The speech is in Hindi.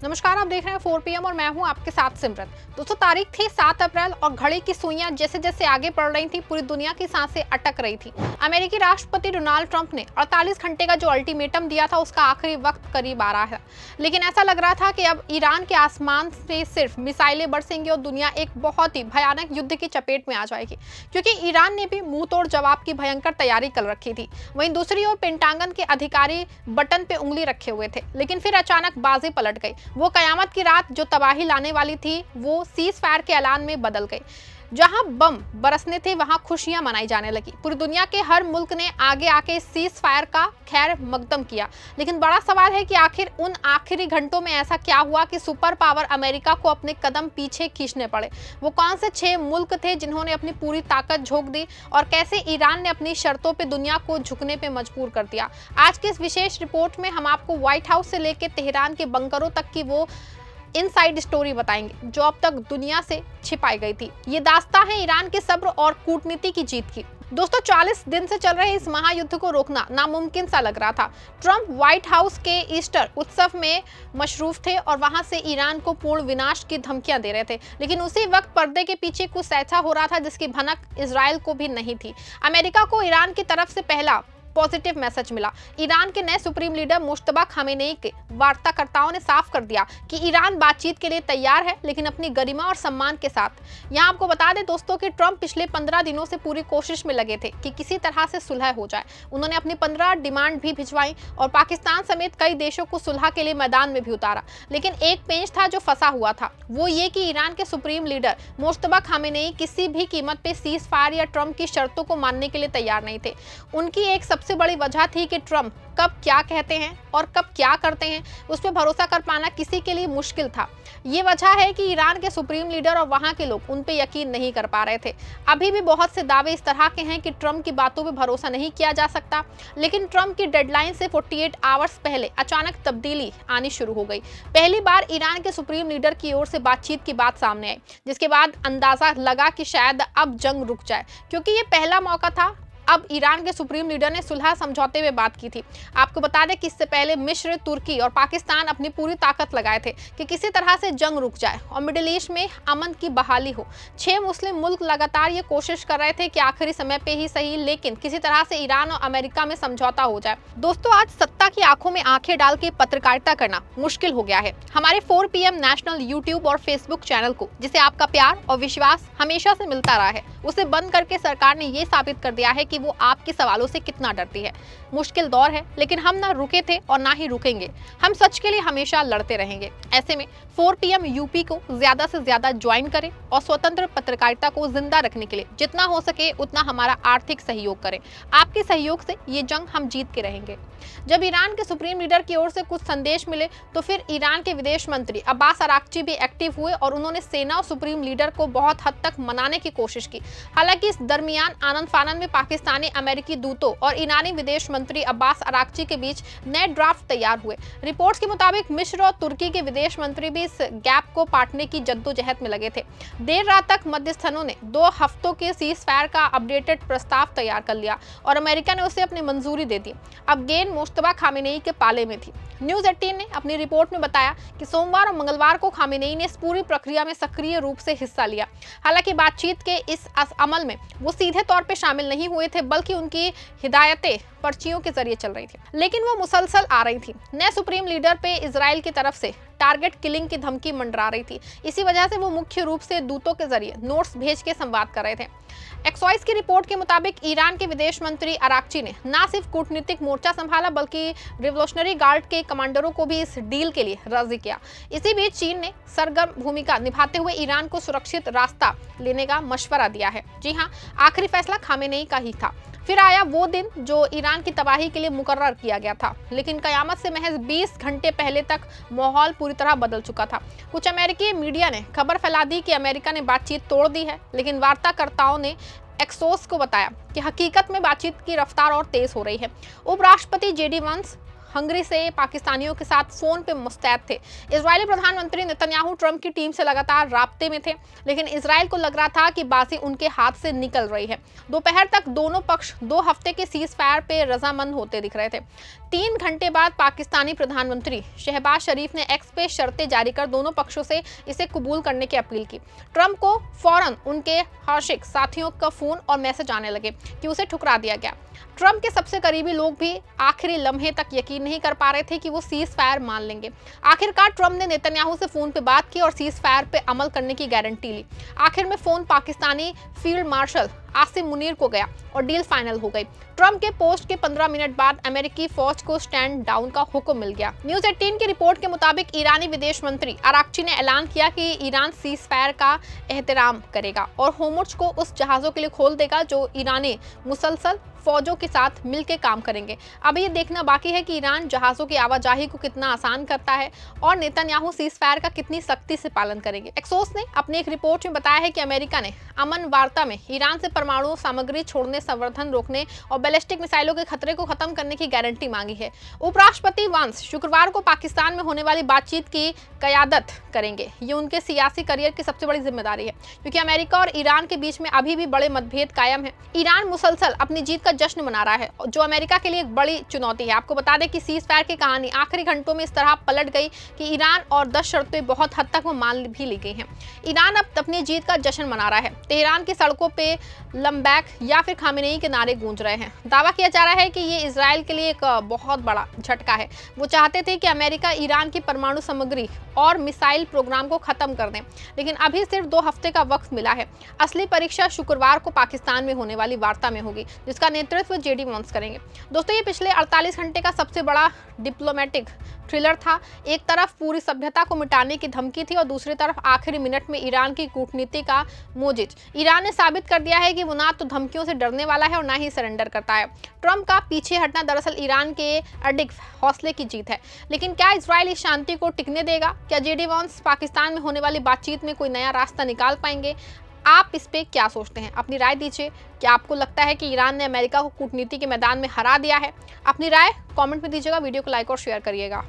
नमस्कार, आप देख रहे हैं 4 PM और मैं हूं आपके साथ सिमरन। दोस्तों, तारीख थी 7 अप्रैल और घड़ी की सुइयां जैसे जैसे आगे बढ़ रही थी, पूरी दुनिया की सांसें अटक रही थी। अमेरिकी राष्ट्रपति डोनाल्ड ट्रंप ने 48 घंटे का जो अल्टीमेटम दिया था, उसका आखिरी वक्त करीब आ रहा है। लेकिन ऐसा लग रहा था कि अब ईरान के आसमान से सिर्फ मिसाइलें बरसेंगी और दुनिया एक बहुत ही भयानक युद्ध की चपेट में आ जाएगी, क्योंकि ईरान ने भी मुंह तोड़ जवाब की भयंकर तैयारी कर रखी थी। वहीं दूसरी ओर पेंटागन के अधिकारी बटन पे उंगली रखे हुए थे, लेकिन फिर अचानक बाजी पलट गई। वो कयामत की रात जो तबाही लाने वाली थी, वो सीज फायर के ऐलान में बदल गई। जहां बम बरसने थे, वहां खुशियां मनाई जाने लगी। पूरी दुनिया के हर मुल्क ने आगे आके सीज फायर का खैर मकदम किया। लेकिन बड़ा सवाल है कि आखिर उन आखिरी घंटों में ऐसा क्या हुआ कि सुपर पावर अमेरिका को अपने कदम पीछे खींचने पड़े। वो कौन से 6 मुल्क थे जिन्होंने अपनी पूरी ताकत झोंक दी, और कैसे ईरान ने अपनी शर्तों पे दुनिया को झुकने पे मजबूर कर दिया। आज के इस विशेष रिपोर्ट में हम आपको व्हाइट हाउस से लेकर तेहरान के बंकरों तक की वो इनसाइड स्टोरी बताएंगे जो अब तक दुनिया से छिपाई गई थी। ये दास्तां है ईरान के सब्र और कूटनीति की जीत की। दोस्तों, 40 दिन से चल रहे इस महायुद्ध को रोकना नामुमकिन सा लग रहा था। ट्रंप व्हाइट हाउस के ईस्टर उत्सव में मशरूफ थे और वहां से ईरान को पूर्ण विनाश की धमकियां दे रहे थे। लेकिन उसी वक्त पर्दे के पीछे कुछ ऐसा हो रहा था जिसकी भनक इजराइल को भी नहीं थी। अमेरिका को ईरान की तरफ से पहला पॉजिटिव मैसेज मिला। ईरान के नए सुप्रीम लीडर मुश्तबा खामेनेई के वार्ताकर्ताओं ने साफ कर दिया कि ईरान बातचीत के लिए तैयार है, लेकिन अपनी गरिमा और सम्मान के साथ। यहाँ आपको बता दें दोस्तों कि ट्रंप पिछले 15 दिनों से पूरी कोशिश में लगे थे कि किसी तरह से सुलह हो जाए। उन्होंने अपनी 15 डिमांड भी भिजवाई और पाकिस्तान समेत कई देशों को सुलह के लिए मैदान में भी उतारा। लेकिन एक पेंच था जो फंसा हुआ था, वो ये कि ईरान के सुप्रीम लीडर मुश्तबा खामेनेई किसी भी कीमत पे सीज फायर या ट्रंप की शर्तों को मानने के लिए तैयार नहीं थे। उनकी एक सबसे बड़ी वजह थी कि ट्रंप कब क्या कहते हैं और कब क्या करते हैं, उस पर भरोसा कर पाना किसी के लिए मुश्किल था। ये वजह है कि ईरान के सुप्रीम लीडर और वहां के लोग उन पे यकीन नहीं कर पा रहे थे। अभी भी बहुत से दावे इस तरह के हैं कि ट्रंप की बातों पे भरोसा नहीं किया जा सकता। लेकिन ट्रंप की डेडलाइन से 48 आवर्स पहले अचानक तब्दीली आनी शुरू हो गई। पहली बार ईरान के सुप्रीम लीडर की ओर से बातचीत की बात सामने आई, जिसके बाद अंदाजा लगा कि शायद अब जंग रुक जाए, क्योंकि ये पहला मौका था। अब ईरान के सुप्रीम लीडर ने सुलह समझौते में बात की थी। आपको बता दें कि इससे पहले मिस्र, तुर्की और पाकिस्तान अपनी पूरी ताकत लगाए थे कि किसी तरह से जंग रुक जाए और मिडिल ईस्ट में अमन की बहाली हो। 6 मुस्लिम मुल्क लगातार ये कोशिश कर रहे थे कि आखिरी समय पे ही सही, लेकिन किसी तरह से ईरान और अमेरिका में समझौता हो जाए। दोस्तों, आज सत्ता की आंखों में आंखें डाल के पत्रकारिता करना मुश्किल हो गया है। हमारे 4 PM नेशनल यूट्यूब और फेसबुक चैनल को, जिसे आपका प्यार और विश्वास हमेशा से मिलता रहा है, उसे बंद करके सरकार ने ये साबित कर दिया है कि वो आपके सवालों से कितना डरती है। मुश्किल दौर है, लेकिन हम ना रुके थे और ना ही रुकेंगे। हम सच के लिए हमेशा लड़ते रहेंगे। ऐसे में 4 PM यूपी को ज्यादा से ज्यादा ज्वाइन करें और स्वतंत्र पत्रकारिता को जिंदा रखने के लिए जितना हो सके उतना हमारा आर्थिक सहयोग करें। आपके सहयोग से ये जंग हम जीत के रहेंगे। जब ईरान के सुप्रीम लीडर की ओर से कुछ संदेश मिले, तो फिर ईरान के विदेश मंत्री अब्बास अराक्ची भी एक्टिव हुए और उन्होंने सेना और सुप्रीम लीडर को बहुत हद तक मनाने की कोशिश की। हालांकि इस दरमियान आनंद फानन में पाकिस्तानी अमेरिकी दूतों और ईरानी विदेश मंत्री अब्बास अराक्ची के बीच नए ड्राफ्ट तैयार हुए। रिपोर्ट्स के मुताबिक मिस्र और तुर्की के विदेश मंत्री भी इस गैप को पाटने की जद्दोजहद में लगे थे। देर रात तक मध्यस्थनों ने 2 हफ्तों के सीज फायर का अपडेटेड प्रस्ताव तैयार कर लिया और अमेरिका ने उसे अपनी मंजूरी दे दी। अब गेंद मुश्तबा खामेनेई के पाले में थी। न्यूज़ 18 ने अपनी रिपोर्ट में बताया कि सोमवार और मंगलवार को खामेनेई ने इस पूरी प्रक्रिया में सक्रिय रूप से हिस्सा लिया। हालांकि बातचीत के इस अमल में वो सीधे तौर पे शामिल नहीं हुए थे, बल्कि उनकी हिदायतें पर्चियों के जरिए चल रही थी, लेकिन वो मुसलसल आ रही थी। नए सुप्रीम लीडर पे इजराइल की तरफ से टारगेट किलिंग की धमकी मंडरा रही थी। इसी वजह से वो मुख्य रूप से दूतों के जरिए नोट्स भेज के संवाद कर रहे थे। एक्सवाइस की रिपोर्ट के मुताबिक ईरान के विदेश मंत्री अराक्ची ने न सिर्फ कूटनीतिक मोर्चा संभाला, बल्कि रिवोल्यूशनरी गार्ड के कमांडरों को भी इस डील के लिए राजी किया। इसी बीच चीन ने सरगर्म भूमिका निभाते हुए ईरान को सुरक्षित रास्ता लेने का मशवरा दिया है। जी हाँ, आखिरी फैसला खामेनेई का ही था। फिर आया वो दिन जो ईरान की तबाही के लिए मुकर्रर किया गया था, लेकिन कयामत से महज 20 घंटे पहले तक माहौल पूरी तरह बदल चुका था। कुछ अमेरिकी मीडिया ने खबर फैला दी कि अमेरिका ने बातचीत तोड़ दी है, लेकिन वार्ताकर्ताओं ने एक्सोस को बताया कि हकीकत में बातचीत की रफ्तार और तेज हो रही है। उपराष्ट्रपति JD वांस हंगरी से पाकिस्तानियों के साथ फोन पे मुस्तैद थे। इजरायली प्रधानमंत्री नेतन्याहू ट्रंप की टीम से लगातार राब्ते में थे, लेकिन इजराइल को लग रहा था कि बाजी उनके हाथ से निकल रही है। दोपहर तक दोनों पक्ष 2 हफ्ते के सीज फायर पे रजामंद होते दिख रहे थे। 3 घंटे बाद पाकिस्तानी प्रधानमंत्री शहबाज शरीफ ने एक्स पे शर्तें जारी कर दोनों पक्षों से इसे कबूल करने की अपील की। ट्रंप को फौरन उनके आशिक साथियों का फोन और मैसेज आने लगे कि उसे ठुकरा दिया गया। ट्रंप के सबसे करीबी लोग भी आखिरी लम्हे तक यकीन नहीं कर पा रहे थे कि वो सीज फायर मान लेंगे। आखिरकार ट्रंप ने नेतन्याहू से फोन पे बात की और सीज फायर पे अमल करने की गारंटी ली। आखिर में phone Pakistani field marshal Asim Munir को गया और डील फाइनल हो गई। ट्रंप के पोस्ट के 15 मिनट बाद अमेरिकी फौज को स्टैंड डाउन का हुक्म मिल गया। न्यूज 18 की रिपोर्ट के मुताबिक ईरानी विदेश मंत्री अराक्ची ने ऐलान किया कि ईरान सीज फायर का एहतराम करेगा और होर्मुज को उस जहाजों के लिए खोल देगा जो ईरानी मुसलसल फौजों के साथ मिलकर काम करेंगे। अब ये देखना बाकी है कि ईरान जहाजों की आवाजाही को कितना आसान करता है और नेतन्याहू सीज फायर का कितनी सख्ती से पालन करेंगे। एक्सोस ने अपनी एक रिपोर्ट में बताया है कि अमेरिका ने अमन वार्ता में ईरान से परमाणु सामग्री छोड़ने, संवर्धन रोकने और बैलिस्टिक मिसाइलों के खतरे को खत्म करने की गारंटी मांगी है। उपराष्ट्रपति वांस शुक्रवार को पाकिस्तान में होने वाली बातचीत की क़यादत करेंगे। ये उनके सियासी करियर की सबसे बड़ी जिम्मेदारी है, क्योंकि अमेरिका और ईरान के बीच में अभी भी बड़े मतभेद कायम है। ईरान मुसलसल अपनी जीत का जश्न मना रहा है, जो अमेरिका के लिए एक बड़ी चुनौती है। आपको बता दें कि सीज फायर की कहानी आखिरी घंटों में इस तरह पलट गई कि ईरान और 10 शर्तें बहुत हद तक वो मान भी ली गई हैं। ईरान अब अपनी जीत का जश्न मना रहा है। तेहरान की सड़कों पे लंबैक या फिर खामेनेई के नारे गूंज रहे हैं। दावा किया जा रहा है कि ये इजराइल के लिए एक बहुत बड़ा झटका है। वो चाहते थे कि अमेरिका ईरान की परमाणु सामग्री और मिसाइल प्रोग्राम को खत्म कर दें, लेकिन अभी सिर्फ 2 हफ्ते का वक्त मिला है। असली परीक्षा शुक्रवार को पाकिस्तान में होने वाली वार्ता में होगी, जिसका नेतृत्व जेडी वांस करेंगे। दोस्तों, ये पिछले 48 घंटे का सबसे बड़ा डिप्लोमेटिक थ्रिलर था। एक तरफ पूरी सभ्यता को मिटाने की धमकी थी और दूसरी तरफ आखिरी मिनट में ईरान की कूटनीति का मोजिज। ईरान ने साबित कर दिया है कि वो ना तो धमकियों से डरने वाला है और ना ही सरेंडर करता है। ट्रंप का पीछे हटना दरअसल ईरान के अडिग हौसले की जीत है। लेकिन क्या इजराइल इस शांति को टिकने देगा? क्या जेडी वांस पाकिस्तान में होने वाली बातचीत में कोई नया रास्ता निकाल पाएंगे? आप इस पे क्या सोचते हैं? अपनी राय दीजिए। क्या आपको लगता है कि ईरान ने अमेरिका को कूटनीति के मैदान में हरा दिया है? अपनी राय कमेंट में दीजिएगा। वीडियो को लाइक और शेयर करिएगा।